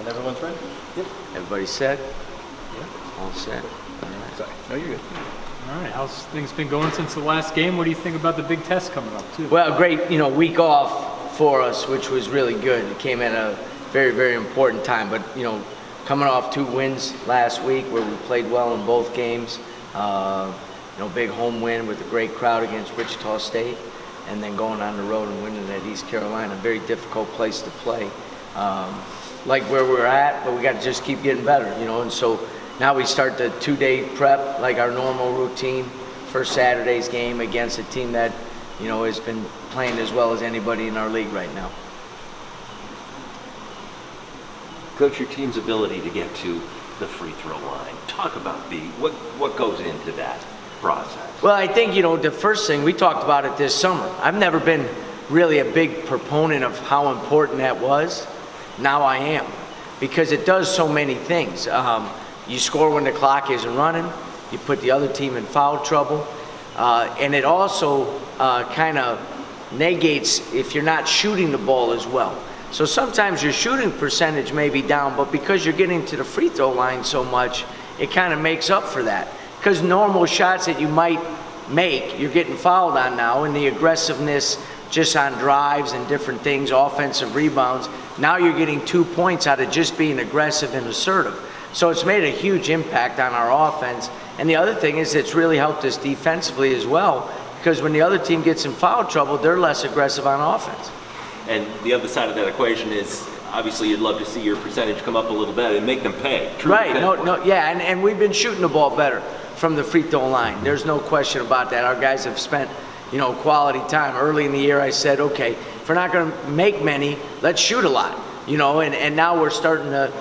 Everyone's ready? Yep. Everybody set? Yeah. All set. All right. Sorry. No, you're good. All right, how's things been going since the last game? What do you think about the big test coming up, too? Well, great, week off for us, which was really good. It came at a very, very important time. But, coming off 2 wins last week where we played well in both games, big home win with a great crowd against Wichita State, and then going on the road and winning at East Carolina, a very difficult place to play. Like where we're at, but we got to just keep getting better, and so now we start the 2-day prep like our normal routine for Saturday's game against a team that, has been playing as well as anybody in our league right now. Coach, your team's ability to get to the free throw line. Talk about what goes into that process. Well, I think, the first thing, we talked about it this summer. I've never been really a big proponent of how important that was. Now I am, because it does so many things. You score when the clock isn't running, you put the other team in foul trouble, and it also kind of negates if you're not shooting the ball as well. So sometimes your shooting percentage may be down, but because you're getting to the free throw line so much, it kind of makes up for that. Because normal shots that you might make, you're getting fouled on now, and the aggressiveness just on drives and different things, offensive rebounds, now you're getting 2 points out of just being aggressive and assertive. So it's made a huge impact on our offense. And the other thing is it's really helped us defensively as well, because when the other team gets in foul trouble, they're less aggressive on offense. And the other side of that equation is, obviously, you'd love to see your percentage come up a little bit and make them pay. Right, and we've been shooting the ball better from the free throw line. There's no question about that. Our guys have spent, quality time. Early in the year, I said, okay, if we're not going to make many, let's shoot a lot, and now we're starting to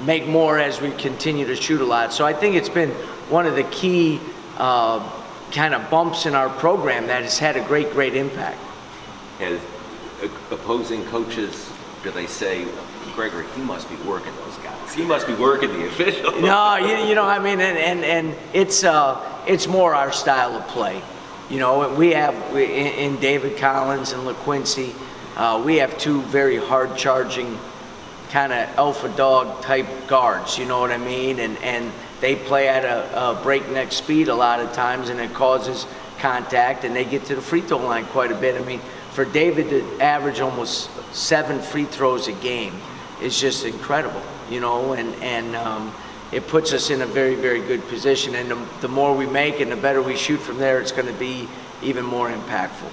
make more as we continue to shoot a lot. So I think it's been one of the key kind of bumps in our program that has had a great, great impact. As opposing coaches, do they say, Gregory, he must be working those guys. He must be working the officials. No, and it's more our style of play. We have in David Collins and LaQuincy, we have 2 very hard-charging kind of alpha dog type guards, you know what I mean? And they play at a breakneck speed a lot of times, and it causes contact, and they get to the free throw line quite a bit. I mean, for David to average almost 7 free throws a game is just incredible, and it puts us in a very, very good position. And the more we make and the better we shoot from there, it's going to be even more impactful.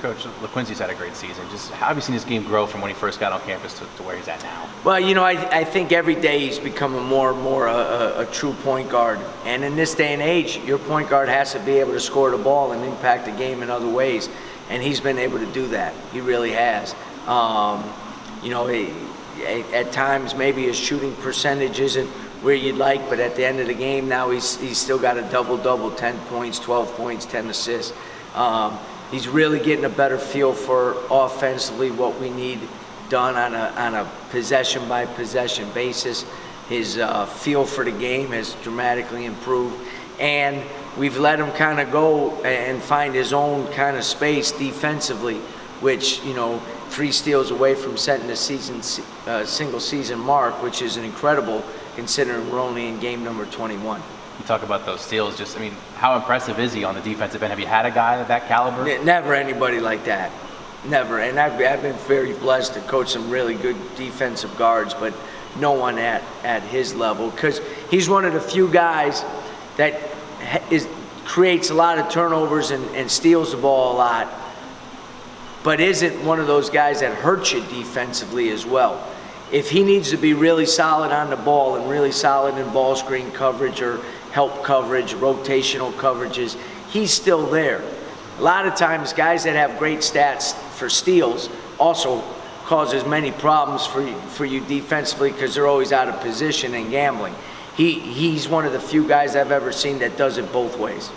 Coach, LaQuincy's had a great season. Just how have you seen his game grow from when he first got on campus to where he's at now? Well, I think every day he's becoming more and more a true point guard. And in this day and age, your point guard has to be able to score the ball and impact the game in other ways. And he's been able to do that. He really has. At times maybe his shooting percentage isn't where you'd like, but at the end of the game now he's still got a double-double, 10 points, 12 points, 10 assists. He's really getting a better feel for offensively what we need done on a possession-by-possession basis. His feel for the game has dramatically improved, and we've let him kind of go and find his own kind of space defensively, which, 3 steals away from setting the single-season mark, which is an incredible considering we're only in game number 21. You talk about those steals. How impressive is he on the defensive end? Have you had a guy of that caliber? Never anybody like that. Never. And I've been very blessed to coach some really good defensive guards, but no one at his level, because he's one of the few guys that creates a lot of turnovers and steals the ball a lot, but isn't one of those guys that hurts you defensively as well. If he needs to be really solid on the ball and really solid in ball screen coverage or help coverage, rotational coverages, he's still there. A lot of times guys that have great stats for steals also cause as many problems for you defensively because they're always out of position and gambling. He's one of the few guys I've ever seen that does it both ways.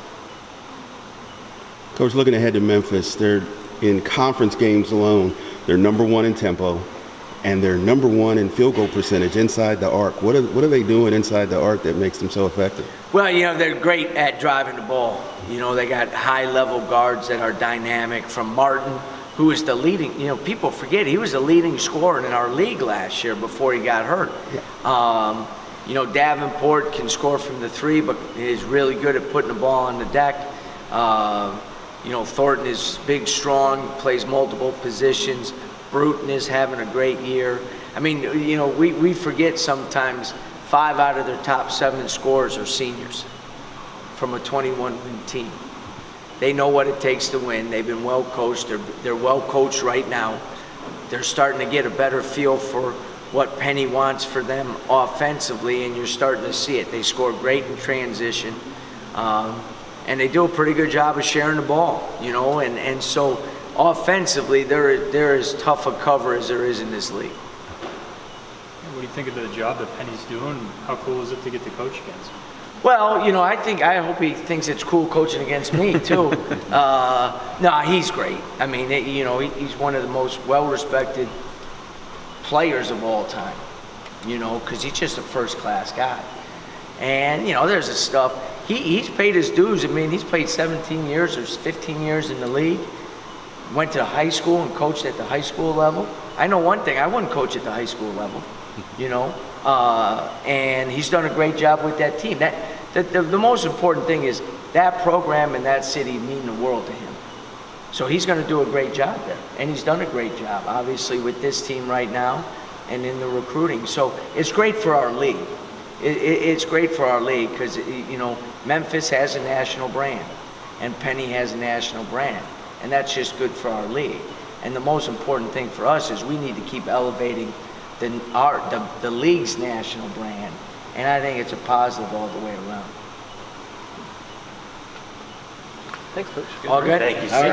Coach, looking ahead to Memphis, they're in conference games alone. They're number 1 in tempo, and they're number 1 in field goal percentage inside the arc. What are they doing inside the arc that makes them so effective? Well, they're great at driving the ball. They got high-level guards that are dynamic, from Martin who was the leading, people forget, he was the leading scorer in our league last year before he got hurt. Davenport can score from the three, but is really good at putting the ball on the deck. Thornton is big, strong, plays multiple positions. Bruton is having a great year. I mean, we forget sometimes 5 out of their top 7 scorers are seniors from a 21-win team. They know what it takes to win. They've been well coached. They're well coached right now. They're starting to get a better feel for what Penny wants for them offensively, and you're starting to see it. They score great in transition, and they do a pretty good job of sharing the ball, and so offensively, they're as tough a cover as there is in this league. What do you think of the job that Penny's doing? How cool is it to get to coach against him? Well, I hope he thinks it's cool coaching against me too. No, he's great. I mean, he's one of the most well-respected players of all time, because he's just a first-class guy. And, there's this stuff. He's paid his dues. I mean, he's played 17 years or 15 years in the league. Went to high school and coached at the high school level. I know one thing, I wouldn't coach at the high school level, and he's done a great job with that team. The most important thing is that program and that city mean the world to him. So he's going to do a great job there, and he's done a great job, obviously, with this team right now and in the recruiting. So it's great for our league. It's great for our league because, Memphis has a national brand, and Penny has a national brand, and that's just good for our league. And the most important thing for us is we need to keep elevating the league's national brand, and I think it's a positive all the way around. Thanks, Coach. All good? Thank you, All sir. right.